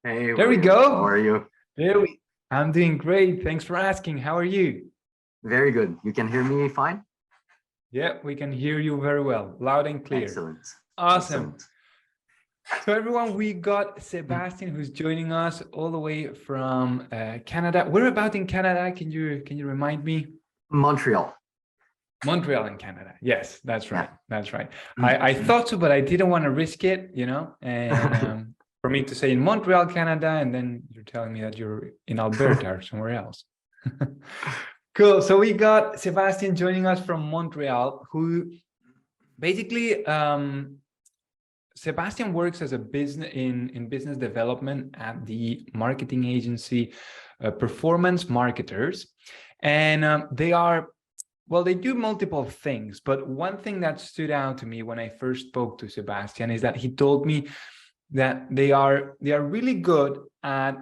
Hey There we William, how go. are you? There we. I'm doing great. Thanks for asking. How are you? Very good. You can hear me fine? Yeah, we can hear you very well, loud and clear. Excellent. Awesome. Excellent. So everyone, we got Sebastian who's joining us all the way from Canada. Where about in Canada? Can you remind me? Montreal. Montreal in Canada. Yes, that's Yeah. right. That's right. I thought so, but I didn't want to risk it, and for me to say in Montreal, Canada, and then you're telling me that you're in Alberta or somewhere else. Cool. So we got Sebastian joining us from Montreal, who basically Sebastian works as a business in business development at the marketing agency Performance Marketers, and they are well, they do multiple things, but one thing that stood out to me when I first spoke to Sebastian is that he told me that they are really good at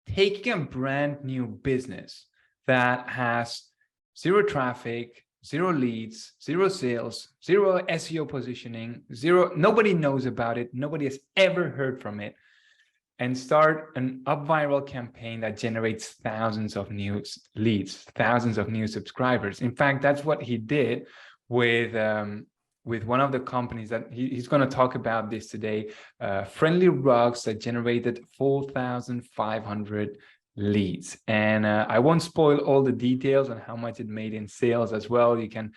taking a brand new business that has zero traffic, zero leads, zero sales, zero SEO positioning, zero, nobody knows about it, nobody has ever heard from it, and start an UpViral campaign that generates thousands of new leads, thousands of new subscribers. In fact, that's what he did with one of the companies that he's going to talk about this today, Friendly Rugs, that generated 4,500 leads. And I won't spoil all the details on how much it made in sales as well. You can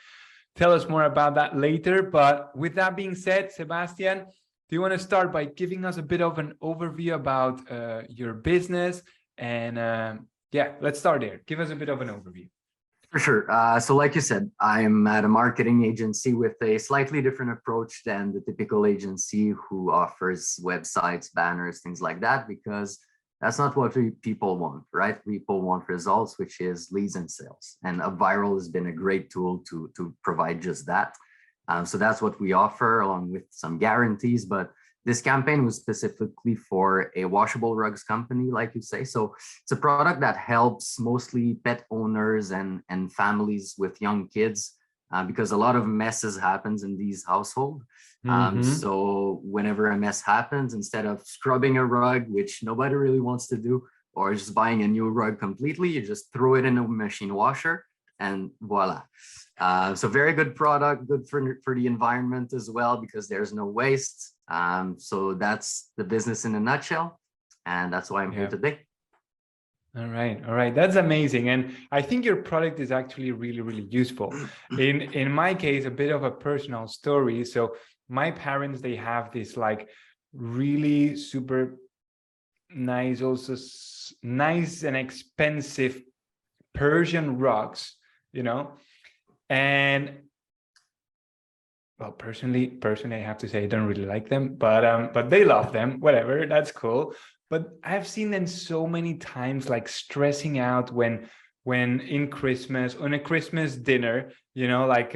tell us more about that later. But with that being said, Sebastian, do you want to start by giving us a bit of an overview about your business? And yeah, let's start there. Give us a bit of an overview. For sure. So like you said, I'm at a marketing agency with a slightly different approach than the typical agency who offers websites, banners, things like that, because that's not what people want, right? People want results, which is leads and sales. And UpViral has been a great tool to provide just that. So that's what we offer, along with some guarantees. But this campaign was specifically for a washable rugs company, like you say. So it's a product that helps mostly pet owners and families with young kids, because a lot of messes happens in these households. So whenever a mess happens, instead of scrubbing a rug, which nobody really wants to do, or just buying a new rug completely, you just throw it in a machine washer and voila. So very good product, good for the environment as well, because there's no waste. So that's the business in a nutshell. And that's why I'm here today. All right. That's amazing. And I think your product is actually really, really useful. In my case, a bit of a personal story. So my parents, they have this like really super nice, also nice and expensive Persian rugs, and well, personally, I have to say I don't really like them, but they love them. Whatever, that's cool. But I've seen them so many times, like stressing out when in Christmas, on a Christmas dinner, like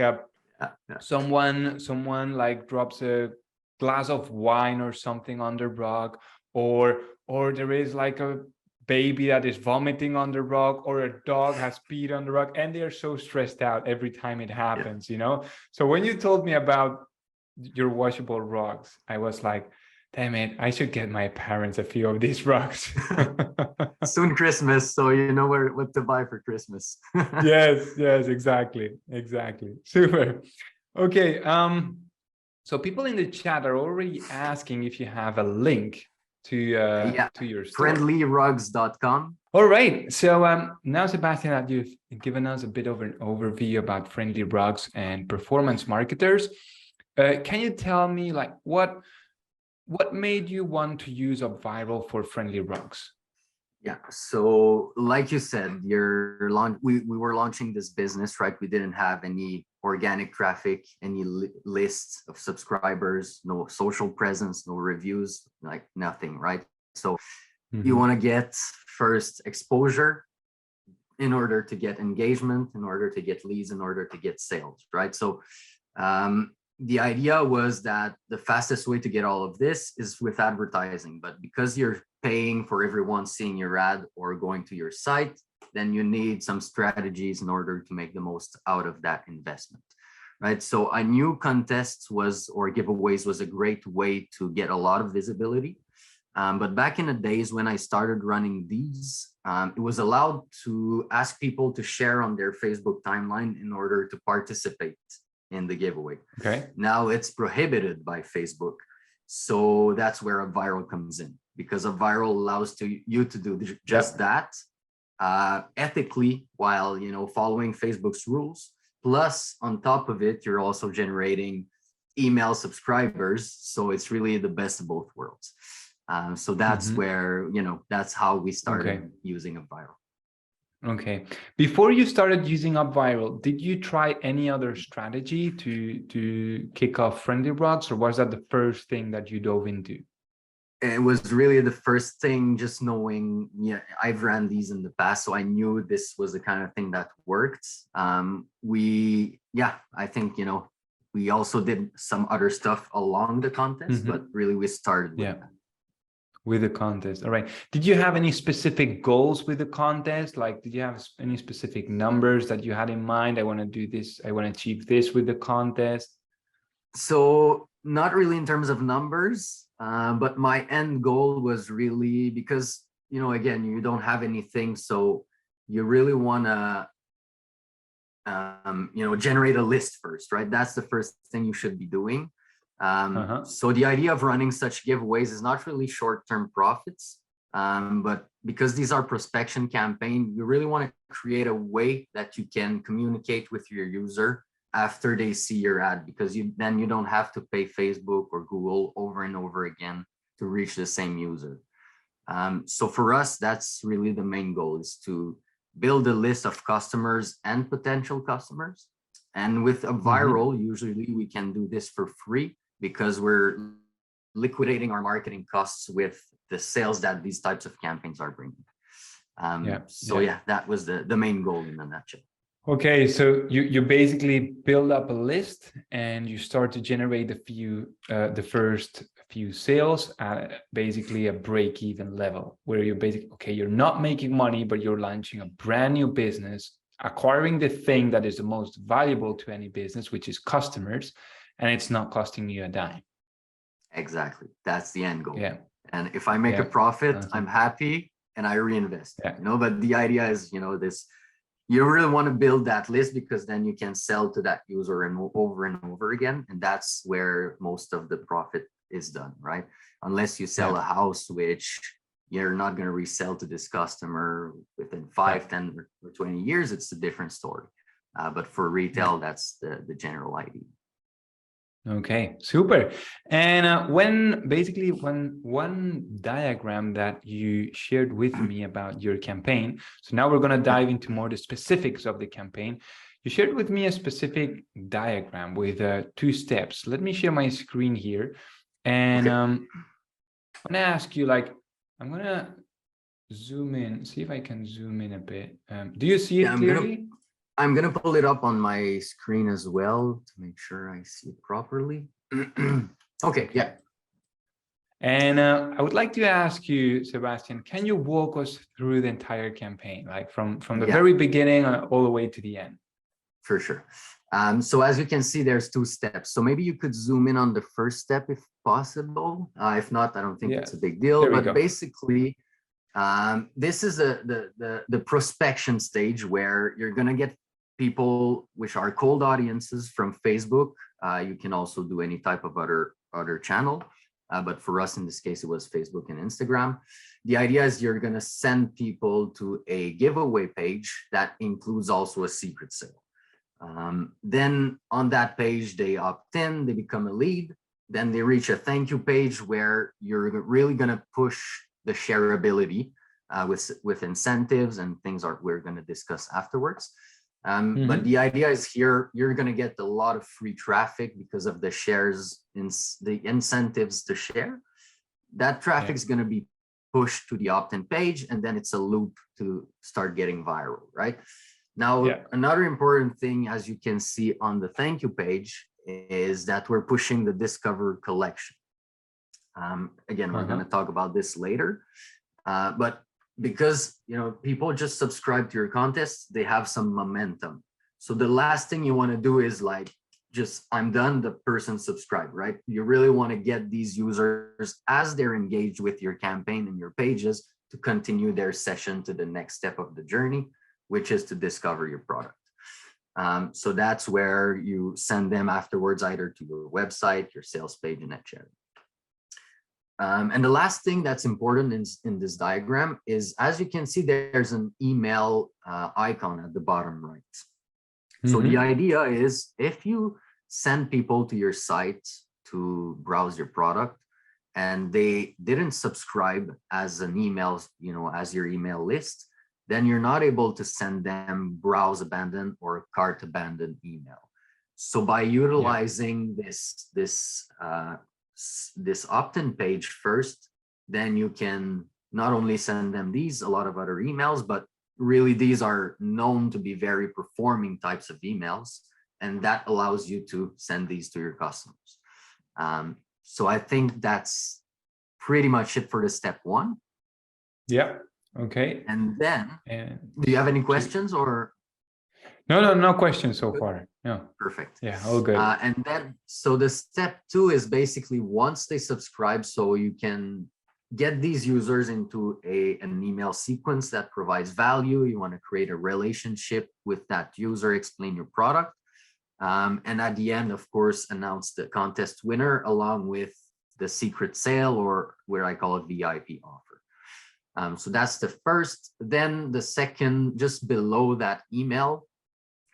someone like drops a glass of wine or something on the rug, or there is like a baby that is vomiting on the rug, or a dog has peed on the rug, and they're so stressed out every time it happens. So when you told me about your washable rugs, I was like, damn it, I should get my parents a few of these rugs. Soon Christmas, so you know what to buy for Christmas. yes, exactly. Super. Okay, so people in the chat are already asking if you have a link to your store. Friendlyrugs.com. All right. So now, Sebastian, that you've given us a bit of an overview about Friendly Rugs and Performance Marketers, can you tell me like what made you want to use UpViral for Friendly Rugs? Yeah, so like you said, we were launching this business, right? We didn't have any organic traffic, any lists of subscribers, no social presence, no reviews, like nothing, right? So you want to get first exposure in order to get engagement, in order to get leads, in order to get sales, right? So the idea was that the fastest way to get all of this is with advertising, but because you're paying for everyone seeing your ad or going to your site, then you need some strategies in order to make the most out of that investment, right? So I knew contests or giveaways was a great way to get a lot of visibility. But back in the days when I started running these, it was allowed to ask people to share on their Facebook timeline in order to participate in the giveaway. Okay. Now it's prohibited by Facebook. So that's where UpViral comes in, because UpViral allows you to do just that ethically, while following Facebook's rules. Plus, on top of it, you're also generating email subscribers. So it's really the best of both worlds. So that's where, that's how we started using UpViral. Okay. Before you started using UpViral, did you try any other strategy to kick off Friendly Rocks, or was that the first thing that you dove into? It was really the first thing, just knowing, I've ran these in the past, so I knew this was the kind of thing that worked. I think, we also did some other stuff along the contest, but really we started with that. With the contest. All right. Did you have any specific goals with the contest? Like, did you have any specific numbers that you had in mind? I want to do this. I want to achieve this with the contest. So not really in terms of numbers, but my end goal was really, because, again, you don't have anything. So you really want to, generate a list first, right? That's the first thing you should be doing. So the idea of running such giveaways is not really short-term profits, but because these are prospection campaign, you really want to create a way that you can communicate with your user after they see your ad, because then you don't have to pay Facebook or Google over and over again to reach the same user. So for us, that's really the main goal, is to build a list of customers and potential customers. And with UpViral, usually we can do this for free, because we're liquidating our marketing costs with the sales that these types of campaigns are bringing. That was the main goal in a nutshell. Okay, so you basically build up a list and you start to generate the first few sales at basically a break-even level, where you're basically, you're not making money, but you're launching a brand new business, acquiring the thing that is the most valuable to any business, which is customers, and it's not costing you a dime. Exactly. That's the end goal. Yeah. And if I make a profit, I'm happy and I reinvest. But the idea is, you really want to build that list, because then you can sell to that user and over again. And that's where most of the profit is done, right? Unless you sell a house, which you're not going to resell to this customer within 5, 10, or 20 years, it's a different story. But for retail, that's the general idea. Okay, super. And when one diagram that you shared with me about your campaign, so now we're going to dive into more the specifics of the campaign. You shared with me a specific diagram with 2 steps. Let me share my screen here. And I'm going to ask you, I'm going to zoom in, see if I can zoom in a bit. Do you see it clearly? I'm going to pull it up on my screen as well to make sure I see it properly. Okay, yeah. And I would like to ask you, Sebastian, can you walk us through the entire campaign, like from the very beginning all the way to the end? For sure. So as you can see, there's 2 steps. So maybe you could zoom in on the first step if possible. If not, I don't think it's a big deal. But basically, this is the prospection stage, where you're going to get people which are cold audiences from Facebook. You can also do any type of other channel. But for us, in this case, it was Facebook and Instagram. The idea is you're going to send people to a giveaway page that includes also a secret sale. Then on that page, they opt in, they become a lead. Then they reach a thank you page, where you're really going to push the shareability with incentives and things we're going to discuss afterwards. But the idea is here, you're going to get a lot of free traffic because of the shares, the incentives to share. That traffic is going to be pushed to the opt-in page, and then it's a loop to start getting viral, right? Now, another important thing, as you can see on the thank you page, is that we're pushing the Discover collection. Again, we're going to talk about this later, but because people just subscribe to your contest, they have some momentum. So the last thing you want to do is just I'm done, the person subscribed, right? You really want to get these users as they're engaged with your campaign and your pages to continue their session to the next step of the journey, which is to discover your product. So that's where you send them afterwards either to your website, your sales page, and etc. And the last thing that's important in this diagram is, as you can see, there's an email icon at the bottom right. So the idea is, if you send people to your site to browse your product and they didn't subscribe as an email, as your email list, then you're not able to send them browse abandoned or cart abandoned email. So by utilizing this opt-in page first, then you can not only send them a lot of other emails, but really these are known to be very performing types of emails, and that allows you to send these to your customers. So I think that's pretty much it for the step one. Yeah. Okay. And then, do you have any questions or? No questions so far. No. Perfect. Yeah, all good. And then, so the step two is basically once they subscribe, so you can get these users into an email sequence that provides value. You want to create a relationship with that user, explain your product. And at the end, of course, announce the contest winner along with the secret sale, or where I call it VIP offer. So that's the first. Then the second, just below that email,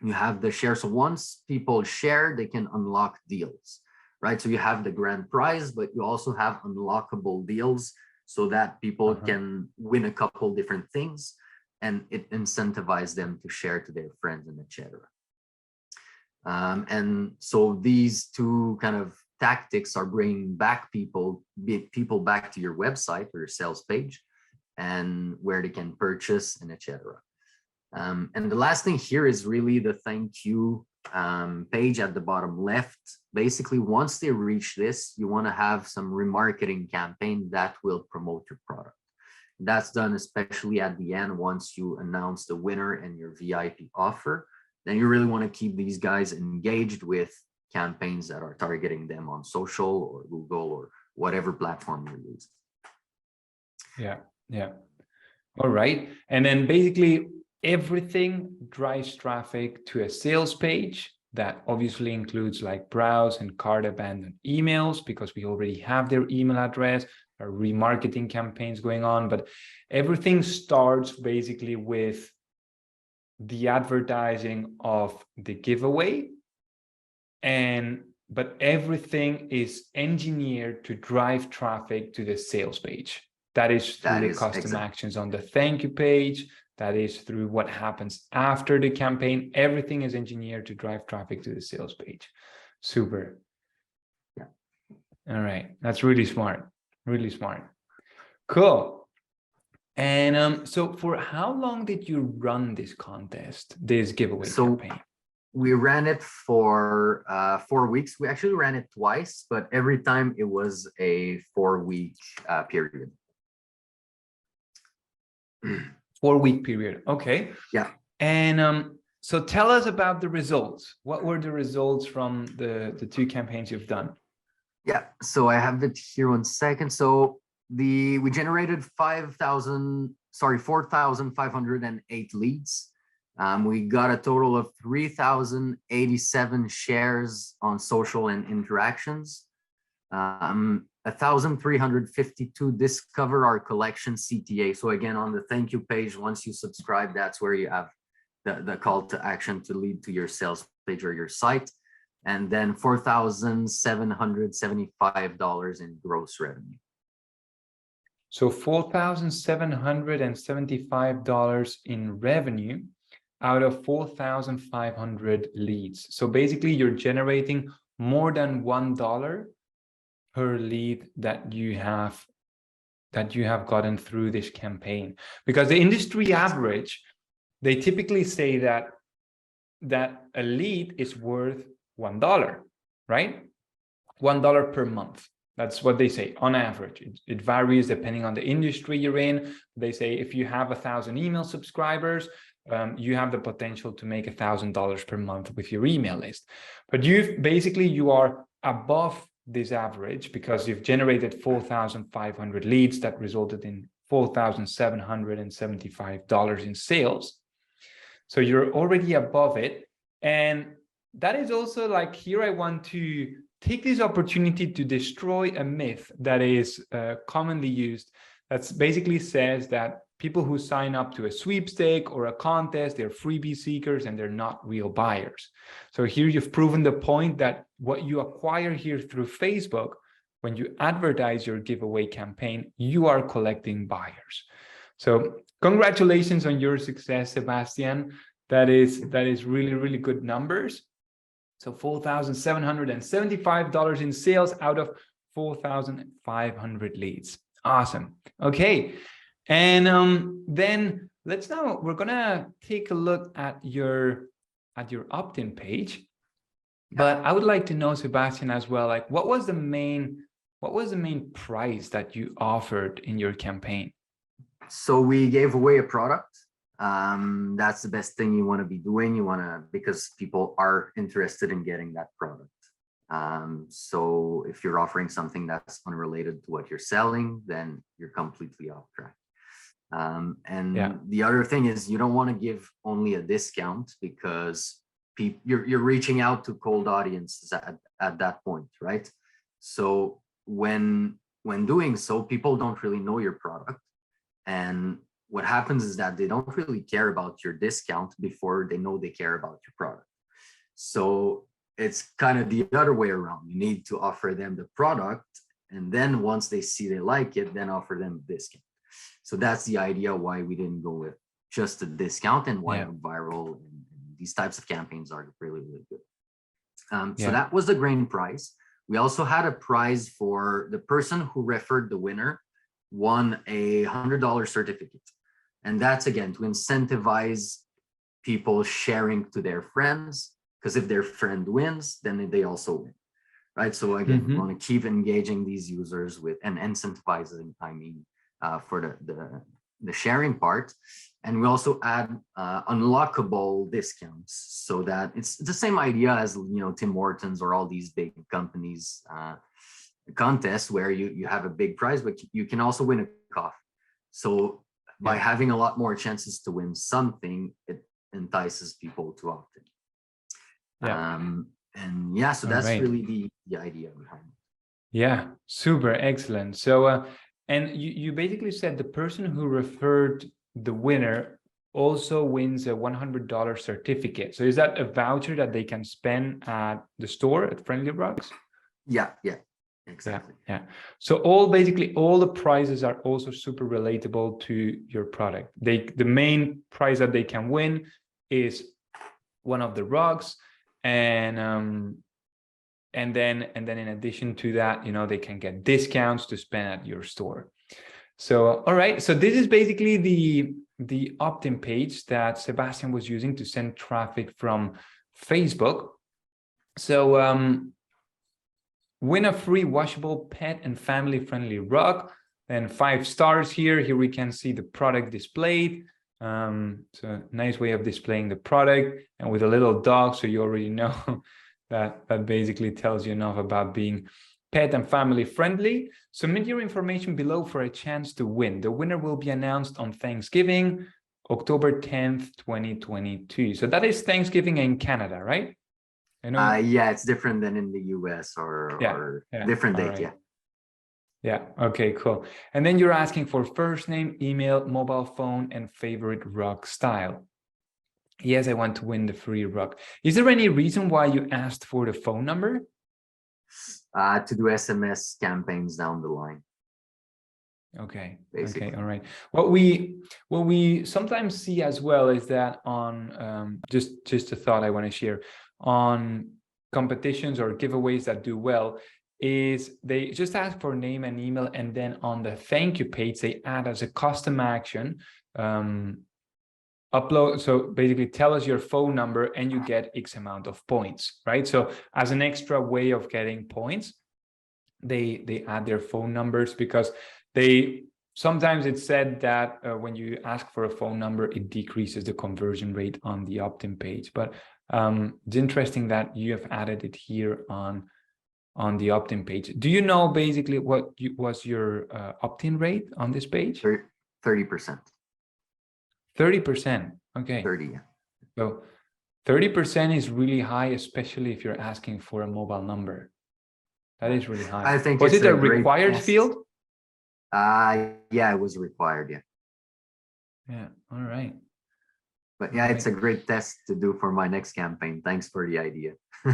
you have the share. So once people share, they can unlock deals, right? So you have the grand prize, but you also have unlockable deals so that people can win a couple different things, and it incentivizes them to share to their friends and etc. And so these two kind of tactics are bringing back people back to your website or your sales page, and where they can purchase and etc. And the last thing here is really the thank you page at the bottom left. Basically, once they reach this, you want to have some remarketing campaign that will promote your product. That's done especially at the end once you announce the winner and your VIP offer. Then you really want to keep these guys engaged with campaigns that are targeting them on social or Google or whatever platform you're using. Yeah. All right. And then basically everything drives traffic to a sales page. That obviously includes like browse and cart abandoned emails, because we already have their email address, our remarketing campaigns going on. But everything starts basically with the advertising of the giveaway, but everything is engineered to drive traffic to the sales page. That is through the custom actions on the thank you page. That is through what happens after the campaign. Everything is engineered to drive traffic to the sales page. Super. Yeah. All right. That's really smart. Really smart. Cool. And so for how long did you run this contest, this giveaway campaign? We ran it for 4 weeks. We actually ran it twice, but every time it was a 4-week period. 4-week period. Okay. Yeah. And so tell us about the results. What were the results from the two campaigns you've done? Yeah. So I have it here 1 second. So we generated 4,508 leads. We got a total of 3,087 shares on social and interactions. 1,352 discover our collection CTA. So again, on the thank you page, once you subscribe, that's where you have the call to action to lead to your sales page or your site. And then $4,775 in gross revenue. So $4,775 in revenue out of 4,500 leads. So basically you're generating more than $1 per lead that you have gotten through this campaign. Because the industry average, they typically say that a lead is worth $1, right? $1 per month. That's what they say on average. It varies depending on the industry you're in. They say if you have 1,000 email subscribers, you have the potential to make $1,000 per month with your email list. But you are above this average because you've generated 4,500 leads that resulted in $4,775 in sales. So you're already above it. And that is also like, here I want to take this opportunity to destroy a myth that is commonly used. That basically says that people who sign up to a sweepstake or a contest, they're freebie seekers and they're not real buyers. So here you've proven the point that what you acquire here through Facebook, when you advertise your giveaway campaign, you are collecting buyers. So congratulations on your success, Sebastian. That is really, really good numbers. So $4,775 in sales out of 4,500 leads. Awesome. Okay. And then we're gonna take a look at your opt-in page. But I would like to know, Sebastian, as well, like what was the main prize that you offered in your campaign? So we gave away a product. That's the best thing you want to be doing. Because people are interested in getting that product. So if you're offering something that's unrelated to what you're selling, then you're completely off track. The other thing is you don't want to give only a discount because you're reaching out to cold audiences at that point, right? So when doing so, people don't really know your product. And what happens is that they don't really care about your discount before they know they care about your product. So it's kind of the other way around. You need to offer them the product, and then once they see they like it, then offer them a discount. So that's the idea why we didn't go with just a discount, and why UpViral and these types of campaigns are really, really good. So that was the grand prize. We also had a prize for the person who referred the winner won a $100 certificate. And that's, again, to incentivize people sharing to their friends, because if their friend wins, then they also win, right? So again, we want to keep engaging these users with and incentivizing, for the sharing part. And we also add unlockable discounts, so that it's the same idea as, Tim Hortons or all these big companies contests where you have a big prize, but you can also win a coffee. So by having a lot more chances to win something, it entices people to opt in. So that's really the idea behind it. Yeah, super excellent. So and you basically said the person who referred the winner also wins a $100 certificate. So is that a voucher that they can spend at the store at Friendly Rocks? Yeah, exactly. Yeah. So all the prizes are also super relatable to your product. The main prize that they can win is one of the rugs, and then in addition to that, they can get discounts to spend at your store. So all right, so this is basically the opt-in page that Sebastian was using to send traffic from Facebook. So win a free washable pet and family friendly rug, and 5 stars here. Here we can see the product displayed. It's a nice way of displaying the product, and with a little dog, so you already know that basically tells you enough about being pet and family friendly. Submit your information below for a chance to win. The winner will be announced on Thanksgiving, October 10th, 2022. So that is Thanksgiving in Canada, right? Yeah, it's different than in the US or different date. Right. Yeah. Okay, cool. And then you're asking for first name, email, mobile phone, and favorite rug style. Yes, I want to win the free rug. Is there any reason why you asked for the phone number? To do SMS campaigns down the line. Okay. Basically. Okay. All right. What we sometimes see as well is that on just a thought I want to share on competitions or giveaways that do well is they just ask for name and email, and then on the thank you page they add as a custom action upload. So basically tell us your phone number and you get X amount of points, right? So as an extra way of getting points, they add their phone numbers because they sometimes it's said that when you ask for a phone number, it decreases the conversion rate on the opt-in page. But it's interesting that you have added it here on the opt-in page. Do you know basically what was your opt-in rate on this page? 30%. 30%. Okay. 30, yeah. So 30% is really high, especially if you're asking for a mobile number. That is really high. I think Was it's it a great required test. field? Yeah, it was required, yeah. Yeah, all right. But yeah, it's a great test to do for my next campaign. Thanks for the idea.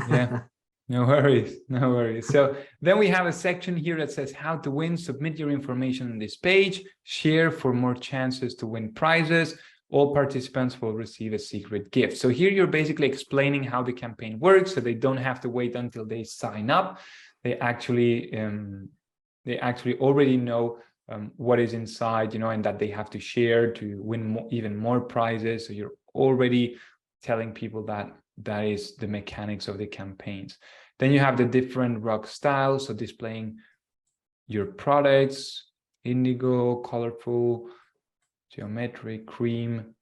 Yeah, no worries, no worries. So then we have a section here that says how to win. Submit your information on this page. Share for more chances to win prizes. All participants will receive a secret gift. So here you're basically explaining how the campaign works, so they don't have to wait until they sign up. They actually already know what is inside, you know, and that they have to share to win even more prizes. So you're already telling people that that is the mechanics of the campaigns. Then you have the different rock styles, so displaying your products, indigo, colorful, geometric, cream.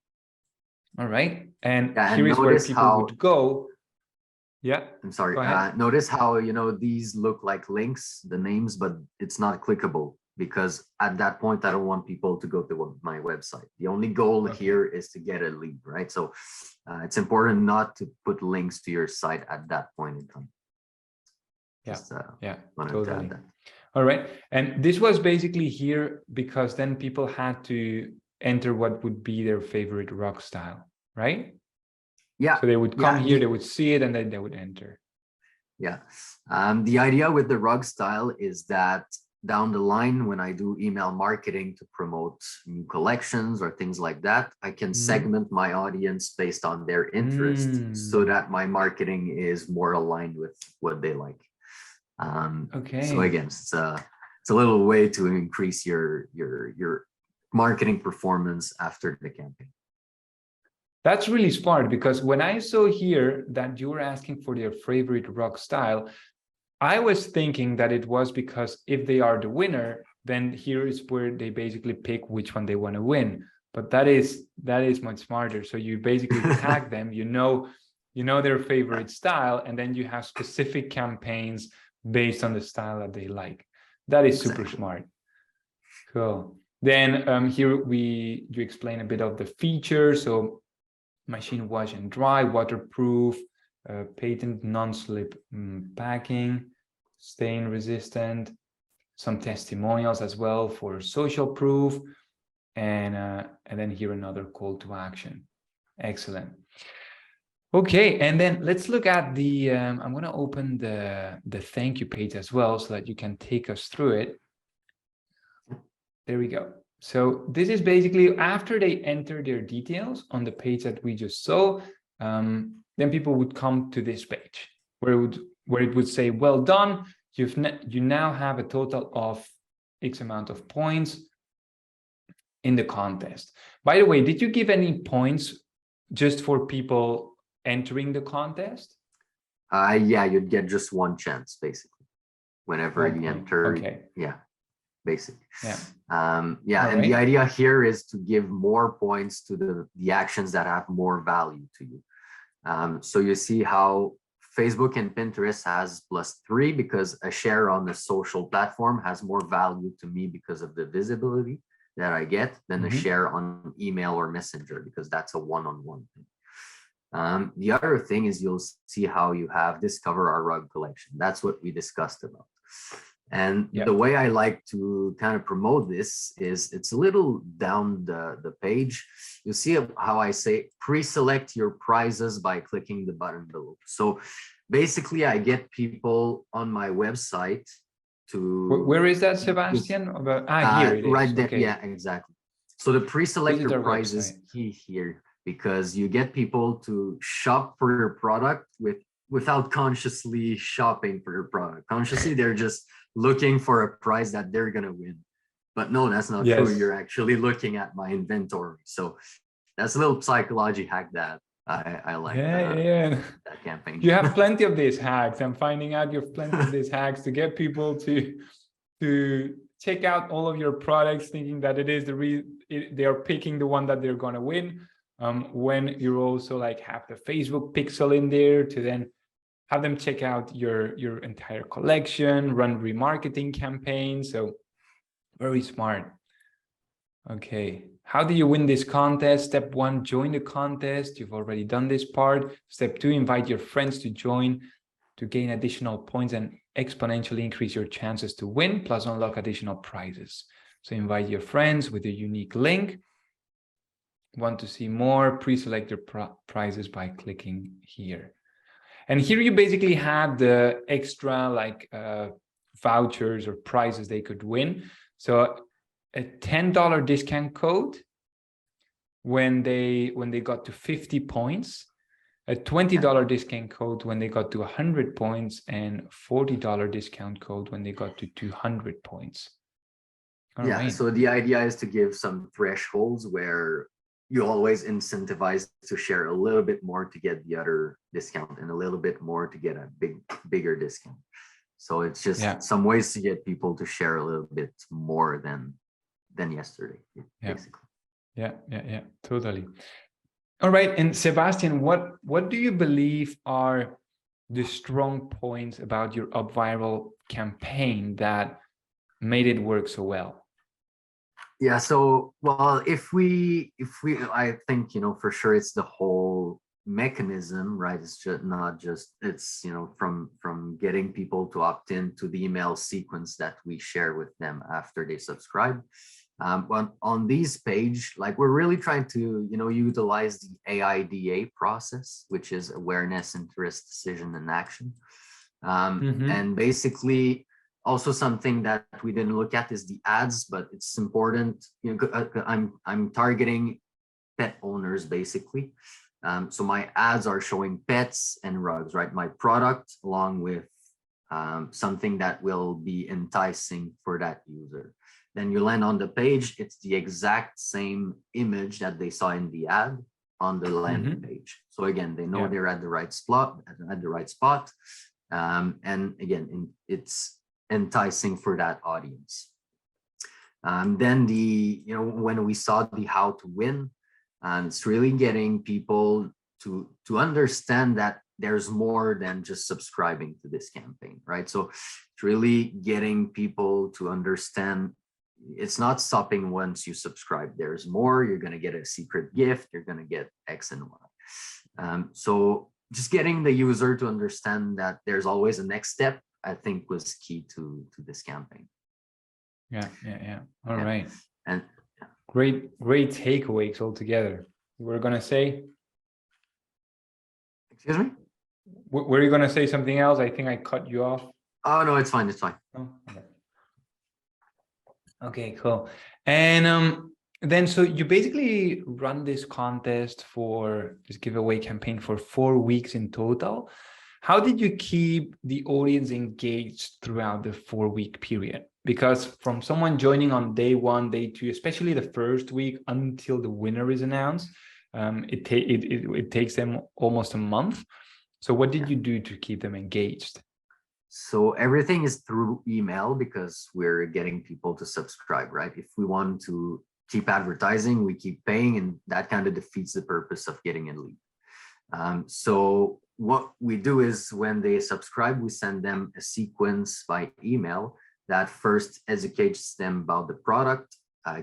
All right, and here is where people would go. Yeah, I'm sorry. Notice how, you know, these look like links, the names, but it's not clickable, because at that point, I don't want people to go to my website. The only goal here is to get a lead, right? So it's important not to put links to your site at that point in time. Just, totally. All right. And this was basically here because then people had to enter what would be their favorite rock style, right? Yeah. So they would come here, they would see it, and then they would enter. Yeah. The idea with the rug style is that down the line, when I do email marketing to promote new collections or things like that, I can segment my audience based on their interest so that my marketing is more aligned with what they like. So again, it's a little way to increase your marketing performance after the campaign. That's really smart, because when I saw here that you were asking for their favorite rock style, I was thinking that it was because if they are the winner, then here is where they basically pick which one they want to win. But that is much smarter. So you basically tag them, you know their favorite style, and then you have specific campaigns based on the style that they like. That is super smart. Cool. Then here you explain a bit of the features. So machine wash and dry, waterproof, patent non-slip packing, stain resistant, some testimonials as well for social proof, and then here another call to action. Excellent. Okay, and then let's look at the I'm going to open the thank you page as well so that you can take us through it. There we go. So this is basically after they enter their details on the page that we just saw, then people would come to this page where it would say, well done, you now have a total of X amount of points in the contest. By the way, did you give any points just for people entering the contest? Yeah, you'd get just one chance basically whenever you enter. Yeah. Basic. Yeah. And the idea here is to give more points to the actions that have more value to you. So you see how Facebook and Pinterest has +3 because a share on the social platform has more value to me because of the visibility that I get than a share on email or Messenger, because that's a one-on-one thing. The other thing is you'll see how you have discover our rug collection. That's what we discussed about. And the way I like to kind of promote this is it's a little down the page. You see how I say pre-select your prizes by clicking the button below. So basically I get people on my website to... Where is that, Sebastian? Here it is. Right there. Okay. Yeah, exactly. So the pre-select your prizes key here, because you get people to shop for your product without consciously shopping for your product. Consciously, they're just looking for a prize that they're going to win. But no, that's not true. You're actually looking at my inventory. So that's a little psychology hack that I like. That campaign. You have plenty of these hacks. I'm finding out you have plenty of these hacks to get people to check out all of your products thinking that it is they are picking the one that they're going to win. When you also like have the Facebook pixel in there to then have them check out your entire collection, run remarketing campaigns. So very smart. Okay. How do you win this contest? Step 1, join the contest. You've already done this part. Step 2, invite your friends to join to gain additional points and exponentially increase your chances to win, plus unlock additional prizes. So invite your friends with a unique link. Want to see more? Pre-select your prizes by clicking here. And here you basically have the extra like vouchers or prizes they could win. So a $10 discount code when they got to 50 points, a $20 discount code when they got to 100 points, and $40 discount code when they got to 200 points. All right. So the idea is to give some thresholds where you always incentivize to share a little bit more to get the other discount and a little bit more to get a bigger discount. So it's just some ways to get people to share a little bit more than yesterday, basically. Yeah, totally. All right. And Sebastian, what do you believe are the strong points about your UpViral campaign that made it work so well? Yeah, so well, if we I think, for sure it's the whole mechanism, right? It's just not just, it's, from getting people to opt in to the email sequence that we share with them after they subscribe. On these page, like, we're really trying to, utilize the AIDA process, which is awareness, interest, decision, and action. And basically, also something that we didn't look at is the ads, but it's important. I'm targeting pet owners basically. So my ads are showing pets and rugs, right? My product along with something that will be enticing for that user. Then you land on the page, it's the exact same image that they saw in the ad on the landing page. So again, they know they're at the right spot, and again, it's enticing for that audience. Then when we saw the how to win, it's really getting people to understand that there's more than just subscribing to this campaign, right? So it's really getting people to understand it's not stopping once you subscribe. There's more. You're going to get a secret gift. You're going to get X and Y. So just getting the user to understand that there's always a next step, I think, was key to this campaign. Yeah. All right. And great takeaways altogether. We're going to say, excuse me? Were you going to say something else? I think I cut you off. Oh, no, it's fine. Oh, okay, cool. And then, so you basically run this contest for this giveaway campaign for 4 weeks in total. How did you keep the audience engaged throughout the 4-week period? Because from someone joining on day 1, day 2, especially the first week until the winner is announced, it takes them almost a month. So what did you do to keep them engaged? So everything is through email because we're getting people to subscribe, right? If we want to keep advertising, we keep paying, and that kind of defeats the purpose of getting a lead. So what we do is when they subscribe, we send them a sequence by email that first educates them about the product,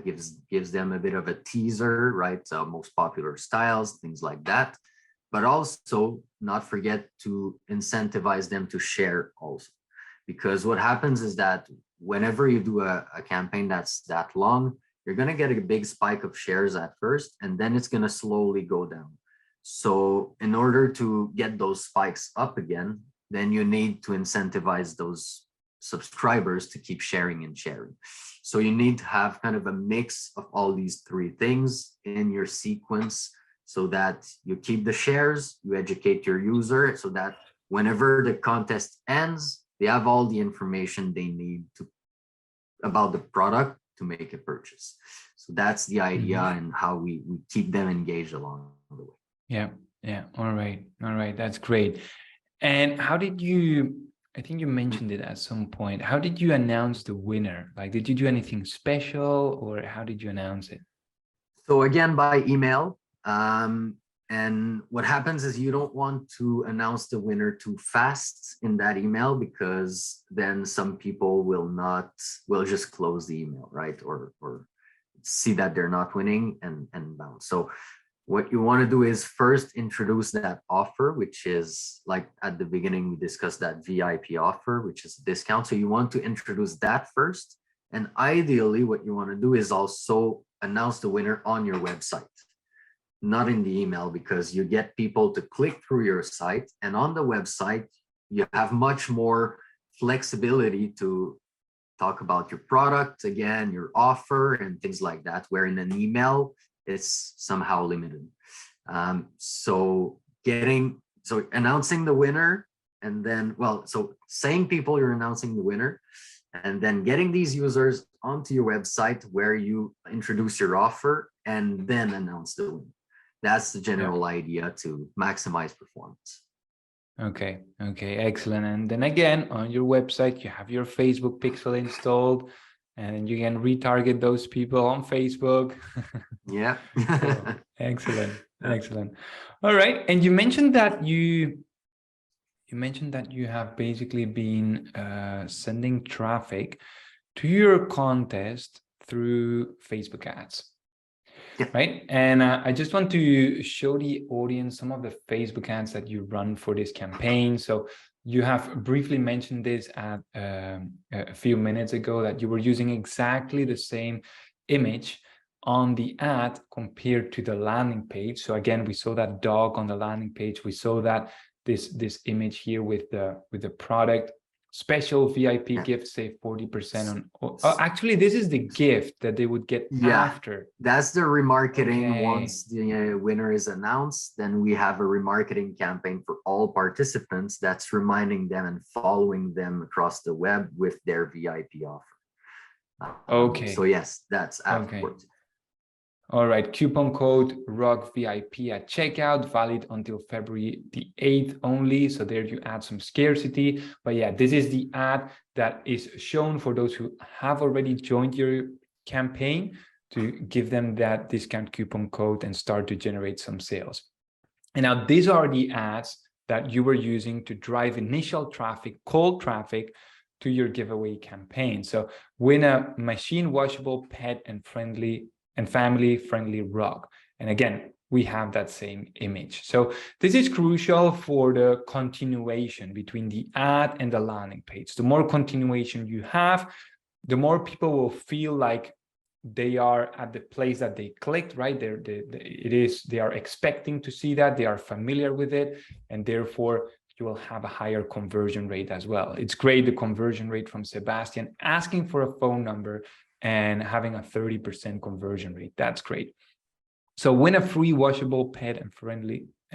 gives them a bit of a teaser, right? So most popular styles, things like that. But also not forget to incentivize them to share also. Because what happens is that whenever you do a campaign that's that long, you're going to get a big spike of shares at first, and then it's going to slowly go down. So in order to get those spikes up again, then you need to incentivize those subscribers to keep sharing and sharing. So you need to have kind of a mix of all these 3 things in your sequence, so that you keep the shares, you educate your user, so that whenever the contest ends, they have all the information they need about the product to make a purchase. So that's the idea and how we keep them engaged along the way. Yeah. All right. That's great. And how did you I think you mentioned it at some point. How did you announce the winner? Like, did you do anything special, or how did you announce it? So again, by email. And what happens is you don't want to announce the winner too fast in that email, because then some people will just close the email, right? Or see that they're not winning and bounce. So what you want to do is first introduce that offer, which is like at the beginning, we discussed that VIP offer, which is a discount. So you want to introduce that first. And ideally, what you want to do is also announce the winner on your website, not in the email, because you get people to click through your site. And on the website, you have much more flexibility to talk about your product, again, your offer and things like that, where in an email, it's somehow limited. So announcing the winner, and then, so saying people you're announcing the winner, and then getting these users onto your website where you introduce your offer and then announce the winner. That's the general idea to maximize performance. Okay, excellent. And then again, on your website, you have your Facebook pixel installed, and you can retarget those people on Facebook. Yeah. So, excellent. All right. And you mentioned that you have basically been sending traffic to your contest through Facebook ads. Yeah. Right. And I just want to show the audience some of the Facebook ads that you run for this campaign. So you have briefly mentioned this at a few minutes ago, that you were using exactly the same image on the ad compared to the landing page. So again, we saw that dog on the landing page. We saw that this image here with the product. Special VIP gift, save 40% on. Oh, actually, this is the gift that they would get after. That's the remarketing. Once the winner is announced, then we have a remarketing campaign for all participants that's reminding them and following them across the web with their VIP offer. So yes, that's afterwards. All right, coupon code ROG VIP at checkout, valid until February the 8th only. So there you add some scarcity. But yeah, this is the ad that is shown for those who have already joined your campaign, to give them that discount coupon code and start to generate some sales. And now these are the ads that you were using to drive initial traffic, cold traffic, to your giveaway campaign. So win a machine washable, pet and family-friendly rug. And again, we have that same image. So this is crucial for the continuation between the ad and the landing page. The more continuation you have, the more people will feel like they are at the place that they clicked, right? They are expecting to see that, they are familiar with it, and therefore you will have a higher conversion rate as well. It's great, the conversion rate from Sebastian asking for a phone number and having a 30% conversion rate. That's great. So win a free washable, pet and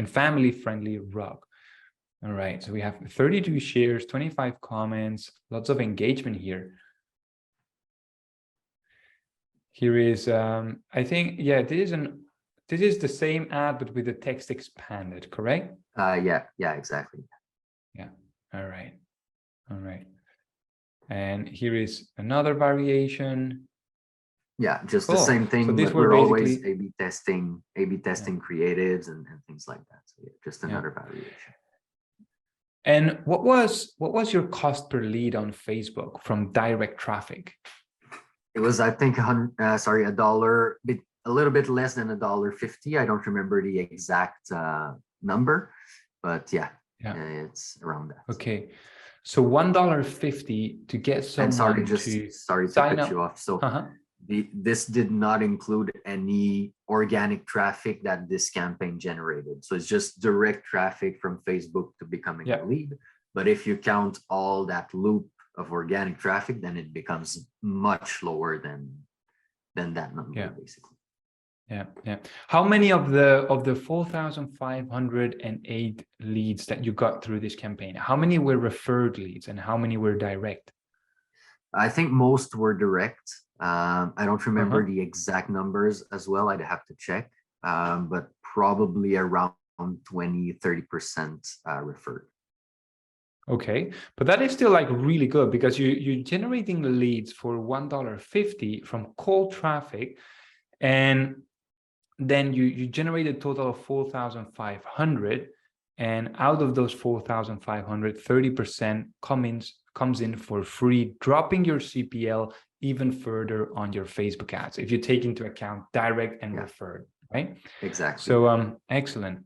family-friendly rug. All right, so we have 32 shares, 25 comments, lots of engagement here. Here is, I think, yeah, this is the same ad, but with the text expanded, correct? Yeah, exactly. Yeah, all right. And here is another variation. Yeah, just the same thing. So these we're always A/B testing creatives and things like that. So yeah, just another variation. And what was your cost per lead on Facebook from direct traffic? It was, I think, a dollar, a little bit less than $1.50. I don't remember the exact number, but yeah, it's around that. Okay, so $1.50 to get someone sorry to cut you off. So this did not include any organic traffic that this campaign generated. So it's just direct traffic from Facebook to becoming a lead. But if you count all that loop of organic traffic, then it becomes much lower than that number, basically. Yeah. How many of the 4,508 leads that you got through this campaign, how many were referred leads and how many were direct? I think most were direct. I don't remember the exact numbers as well. I'd have to check, but probably around 20-30% referred. Okay, but that is still like really good because you're generating leads for $1.50 from cold traffic, and then you generate a total of 4,500, and out of those 4,500, 30% comes in for free, dropping your CPL even further on your Facebook ads if you take into account direct and referred, right? Exactly. So excellent.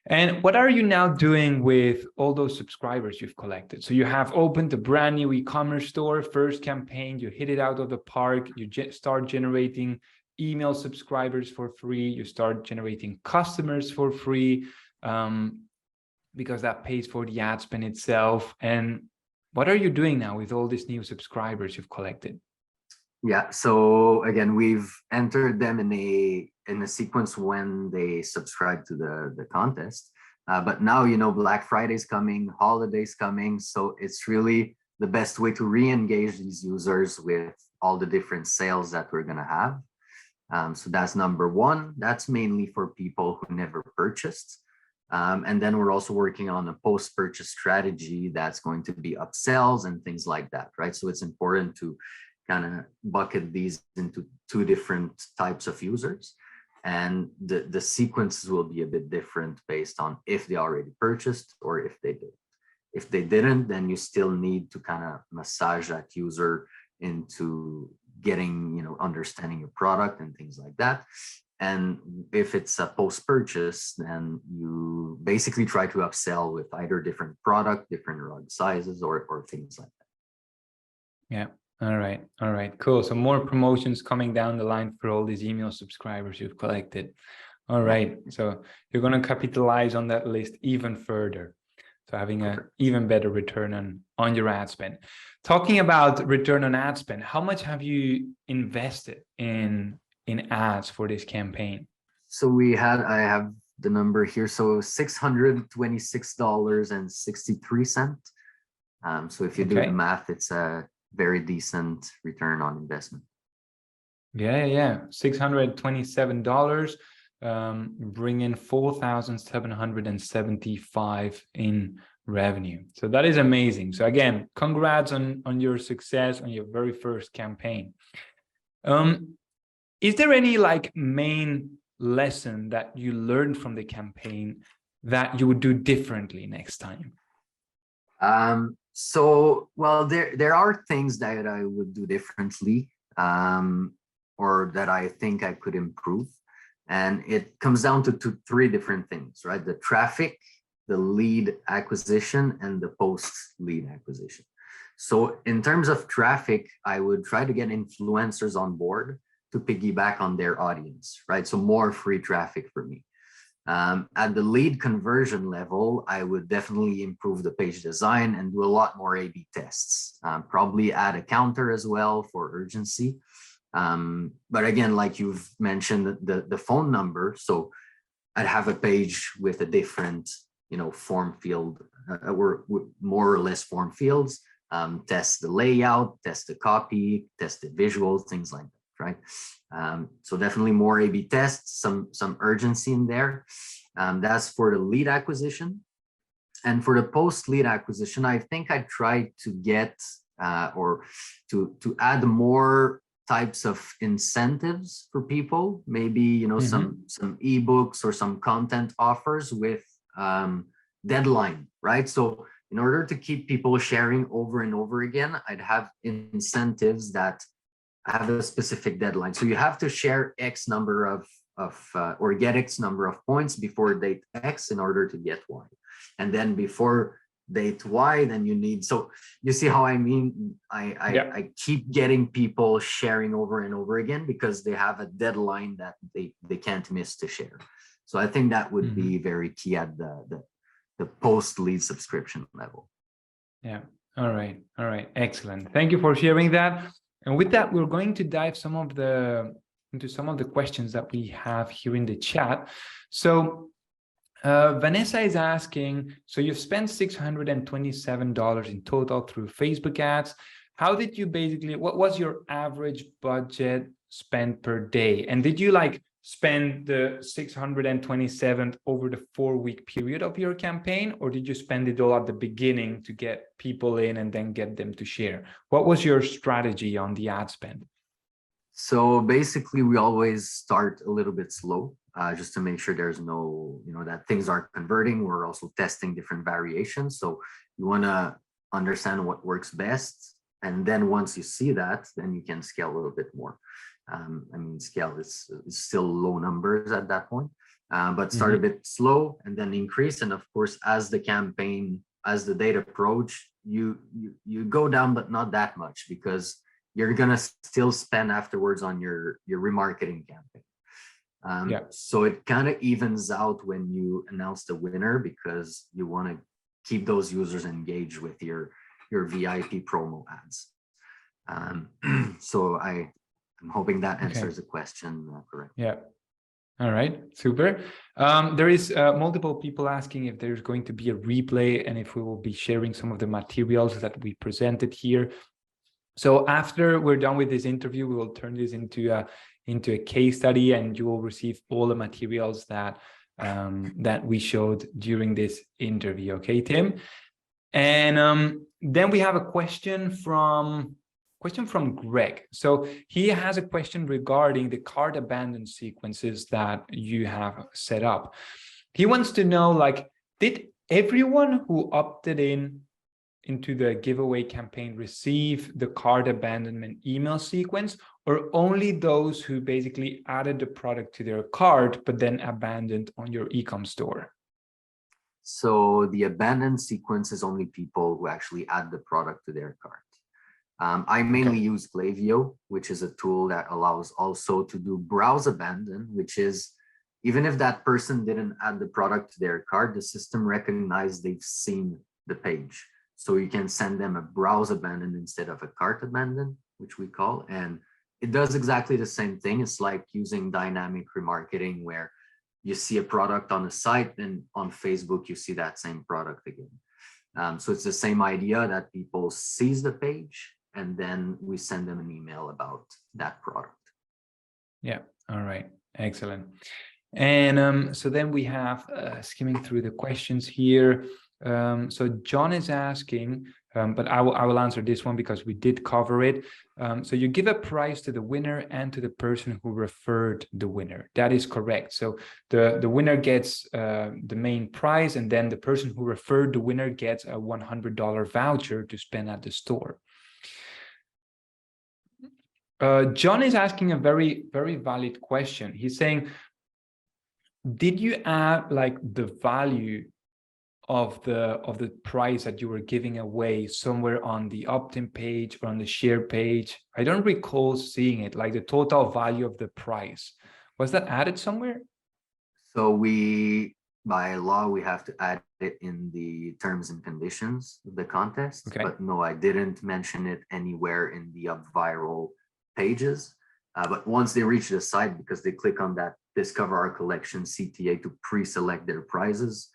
And what are you now doing with all those subscribers you've collected? So you have opened a brand new e-commerce store, first campaign, you hit it out of the park, you start generating email subscribers for free, you start generating customers for free, because that pays for the ad spend itself. And what are you doing now with all these new subscribers you've collected? Yeah, so again, we've entered them in a sequence when they subscribe to the contest. But now, Black Friday's coming, holidays coming, so it's really the best way to re-engage these users with all the different sales that we're gonna have. So that's number one. That's mainly for people who never purchased. And then we're also working on a post-purchase strategy that's going to be upsells and things like that, right? So it's important to kind of bucket these into two different types of users, and the sequences will be a bit different based on if they already purchased or if they did. If they didn't, then you still need to kind of massage that user into getting, understanding your product and things like that. And if it's a post-purchase, then you basically try to upsell with either different product, different rug sizes, or things like that. Yeah. All right, cool. So more promotions coming down the line for all these email subscribers you've collected. All right, so you're going to capitalize on that list even further. So having an even better return on your ad spend. Talking about return on ad spend, how much have you invested in ads for this campaign? So I have the number here. So $626.63. So if you do the math, it's a very decent return on investment. Yeah. $627, bring in 4,775 in revenue. So that is amazing. So again, congrats on your success on your very first campaign. Is there any main lesson that you learned from the campaign that you would do differently next time? So, well, there are things that I would do differently, or that I think I could improve. And it comes down to three different things, right? The traffic, the lead acquisition, and the post-lead acquisition. So in terms of traffic, I would try to get influencers on board to piggyback on their audience, right? So more free traffic for me. At the lead conversion level, I would definitely improve the page design and do a lot more A/B tests, probably add a counter as well for urgency. But again, like you've mentioned, the phone number, so I'd have a page with a different, form field, or more or less form fields, test the layout, test the copy, test the visuals, things like that. Right. So definitely more A/B tests, some urgency in there. That's for the lead acquisition. And for the post-lead acquisition, I think I tried to get or to add more types of incentives for people, maybe some ebooks or some content offers with deadline, right? So in order to keep people sharing over and over again, I'd have incentives that have a specific deadline. So you have to share X number of or get X number of points before date X in order to get Y. And then before date Y, then you need, so you see how I mean? I keep getting people sharing over and over again because they have a deadline that they can't miss to share. So I think that would be very key at the post-lead subscription level. Yeah. All right. Excellent. Thank you for sharing that. And with that, we're going to dive into some of the questions that we have here in the chat. So Vanessa is asking, so you've spent $627 in total through Facebook ads. How did you what was your average budget spent per day? And did you spend the 627 over the 4-week period of your campaign, or did you spend it all at the beginning to get people in and then get them to share? What was your strategy on the ad spend? So basically, we always start a little bit slow, just to make sure there's no, that things aren't converting. We're also testing different variations. So you want to understand what works best. And then once you see that, then you can scale a little bit more. Scale is still low numbers at that point, but start a bit slow and then increase. And of course, as the data approach, you go down, but not that much, because you're gonna still spend afterwards on your remarketing campaign. So it kind of evens out when you announce the winner, because you want to keep those users engaged with your VIP promo ads. So I'm hoping that answers the question correctly. Yeah. All right. Super. There is multiple people asking if there's going to be a replay and if we will be sharing some of the materials that we presented here. So after we're done with this interview, we will turn this into a case study, and you will receive all the materials that we showed during this interview. Okay, Tim? And then we have a question from Greg. So he has a question regarding the cart abandon sequences that you have set up. He wants to know, like, did everyone who opted into the giveaway campaign receive the cart abandonment email sequence, or only those who basically added the product to their cart but then abandoned on your e-com store? So the abandoned sequence is only people who actually add the product to their cart. I mainly use Klaviyo, which is a tool that allows also to do browse abandon, which is, even if that person didn't add the product to their cart, the system recognizes they've seen the page. So you can send them a browse abandon instead of a cart abandon, which we call, and it does exactly the same thing. It's like using dynamic remarketing, where you see a product on the site, and on Facebook, you see that same product again. So it's the same idea, that people sees the page, and then we send them an email about that product. Yeah. All right. Excellent. And so then we have, skimming through the questions here. So John is asking, but I will answer this one because we did cover it. So you give a prize to the winner and to the person who referred the winner. That is correct. So the winner gets the main prize, and then the person who referred the winner gets a $100 voucher to spend at the store. John is asking a very, very valid question. He's saying, did you add like the value of the prize that you were giving away somewhere on the opt-in page or on the share page? I don't recall seeing it, like the total value of the prize. Was that added somewhere? So by law, we have to add it in the terms and conditions of the contest. Okay. But no, I didn't mention it anywhere in the UpViral pages. But once they reach the site, because they click on that Discover Our Collection CTA to pre-select their prizes,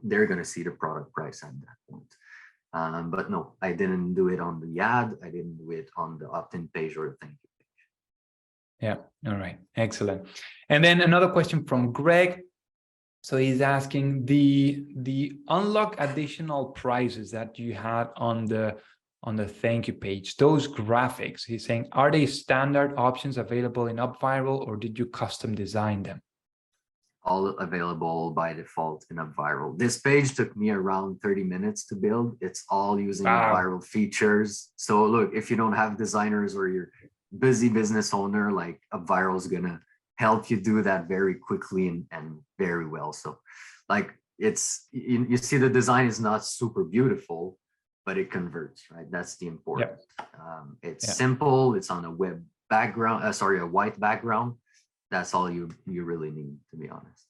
they're going to see the product price at that point. But no, I didn't do it on the ad. I didn't do it on the opt-in page or the thank you page. Yeah. All right. Excellent. And then another question from Greg. So he's asking, the unlock additional prizes that you had on the thank you page, those graphics, he's saying, are they standard options available in UpViral, or did you custom design them? All available by default in UpViral. This page took me around 30 minutes to build. It's all using UpViral features. So look, if you don't have designers or you're a busy business owner, like UpViral is gonna help you do that very quickly and very well. So like you see the design is not super beautiful, but it converts, right? That's the important. It's simple. It's on a web background, a white background. That's all you really need, to be honest.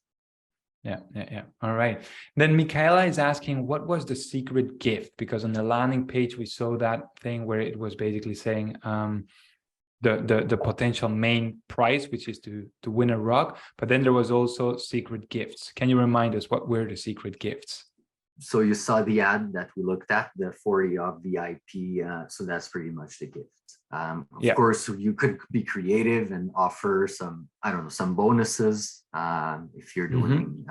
Yeah. All right. Then Michaela is asking, what was the secret gift? Because on the landing page, we saw that thing where it was basically saying the potential main prize, which is to win a rug. But then there was also secret gifts. Can you remind us what were the secret gifts? So you saw the ad that we looked at, the 40 of VIP. So that's pretty much the gift. Of course, you could be creative and offer some, I don't know, some bonuses if you're doing,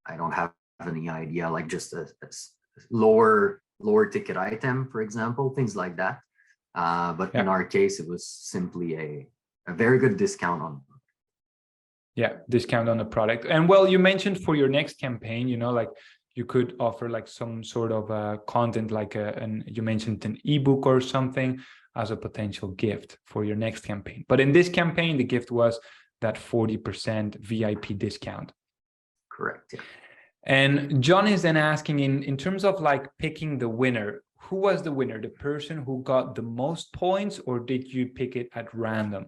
I don't have any idea, like just a lower ticket item, for example, things like that. But in our case, it was simply a very good discount on. Yeah, discount on the product. And well, you mentioned for your next campaign, you know, like you could offer like some sort of content, like you mentioned an ebook or something as a potential gift for your next campaign. But in this campaign, the gift was that 40% VIP discount. Correct. Yeah. And John is then asking in terms of like picking the winner, who was the winner? The person who got the most points, or did you pick it at random?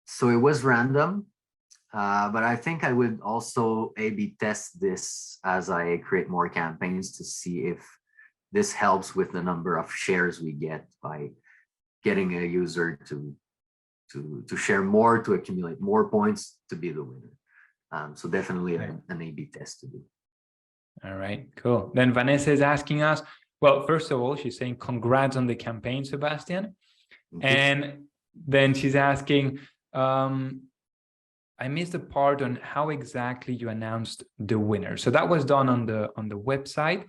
So it was random. But I think I would also A/B test this as I create more campaigns to see if this helps with the number of shares we get by getting a user to share more, to accumulate more points to be the winner. So definitely an A/B test to do. All right, cool. Then Vanessa is asking us, well, first of all, she's saying congrats on the campaign, Sebastian. And then she's asking, I missed the part on how exactly you announced the winner. So that was done on the website.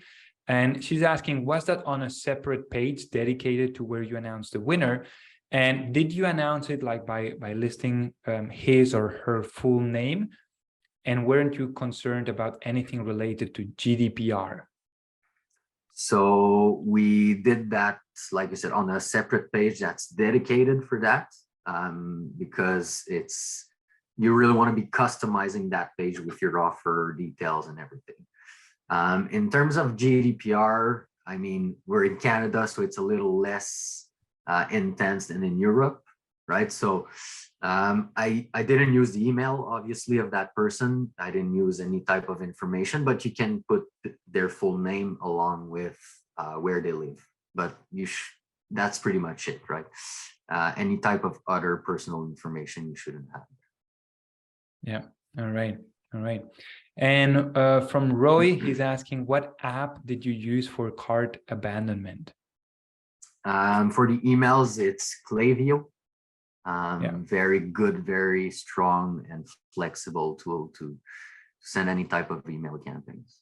And she's asking, was that on a separate page dedicated to where you announced the winner? And did you announce it like by listing his or her full name? And weren't you concerned about anything related to GDPR? So we did that, like I said, on a separate page that's dedicated for that, because you really want to be customizing that page with your offer details and everything. In terms of GDPR, I mean, we're in Canada, so it's a little less intense than in Europe, right? So I didn't use the email, obviously, of that person. I didn't use any type of information, but you can put their full name along with where they live. But that's pretty much it, right? Any type of other personal information you shouldn't have. Yeah. All right. All right. And from Roy, he's asking, what app did you use for cart abandonment? For the emails, it's Klaviyo. Very good, very strong and flexible tool to send any type of email campaigns.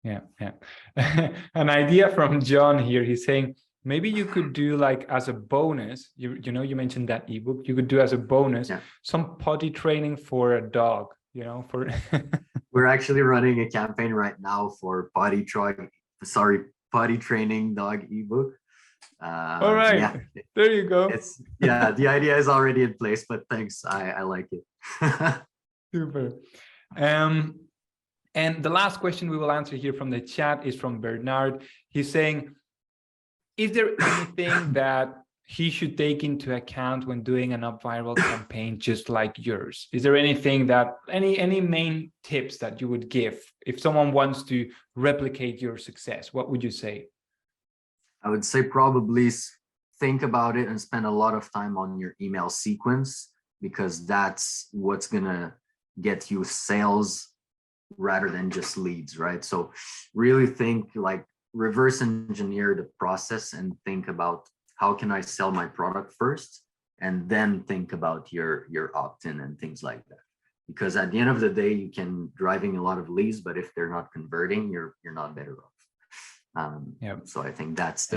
Yeah. An idea from John here. He's saying, maybe you could do like as a bonus, you know, you mentioned that ebook, you could do as a bonus, some potty training for a dog, you know, for We're actually running a campaign right now for potty training dog ebook. All right, there you go. The idea is already in place, but thanks, I like it. Super. And the last question we will answer here from the chat is from Bernard. He's saying, is there anything that he should take into account when doing an UpViral campaign just like yours? Is there anything that, any main tips that you would give if someone wants to replicate your success? What would you say? I would say probably think about it and spend a lot of time on your email sequence, because that's what's gonna get you sales rather than just leads, right? So really think, like, reverse engineer the process and think about how can I sell my product first, and then think about your opt-in and things like that. Because at the end of the day, you can driving a lot of leads, but if they're not converting, you're not better off. So I think that's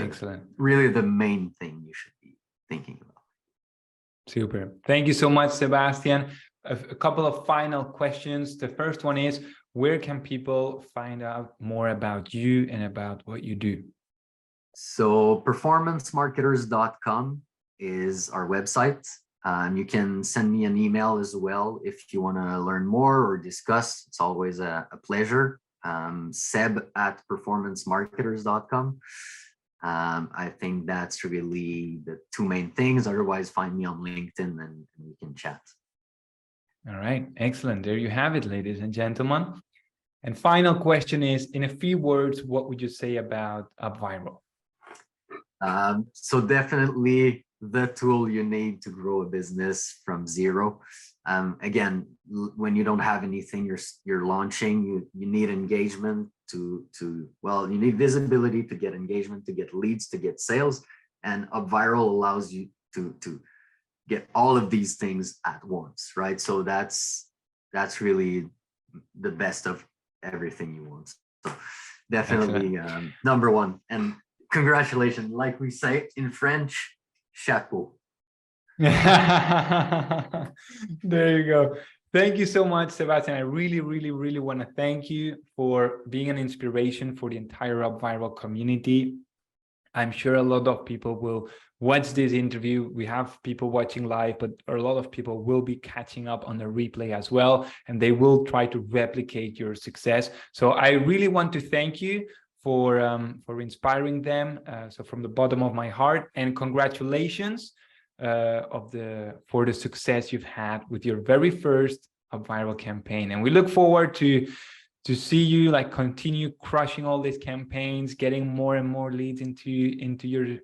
really the main thing you should be thinking about. Super. Thank you so much, Sebastian. A couple of final questions. The first one is, where can people find out more about you and about what you do? So performancemarketers.com is our website. You can send me an email as well if you want to learn more or discuss. It's always a pleasure. Seb@performancemarketers.com. I think that's really the two main things. Otherwise, find me on LinkedIn and we can chat. All right, excellent. There you have it, ladies and gentlemen. And final question is, in a few words, what would you say about UpViral? So definitely the tool you need to grow a business from zero. Again, when you don't have anything you're launching, you need engagement you need visibility to get engagement, to get leads, to get sales. and UpViral allows you to get all of these things at once, right? So that's really the best of everything you want. So definitely number one. And congratulations, like we say in French, chapeau. There you go. Thank you so much, Sebastian. I really, really, really want to thank you for being an inspiration for the entire UpViral community. I'm sure a lot of people will watch this interview. We have people watching live, but a lot of people will be catching up on the replay as well, and they will try to replicate your success. So I really want to thank you for inspiring them. So from the bottom of my heart, and congratulations for the success you've had with your very first UpViral campaign. And we look forward to see you like continue crushing all these campaigns, getting more and more leads into your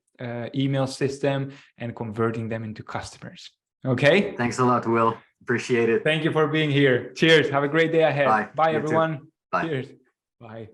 email system and converting them into customers. Okay. Thanks a lot, Will. Appreciate it. Thank you for being here. Cheers. Have a great day ahead. Bye. Bye, You everyone. too. Bye. Cheers. Bye.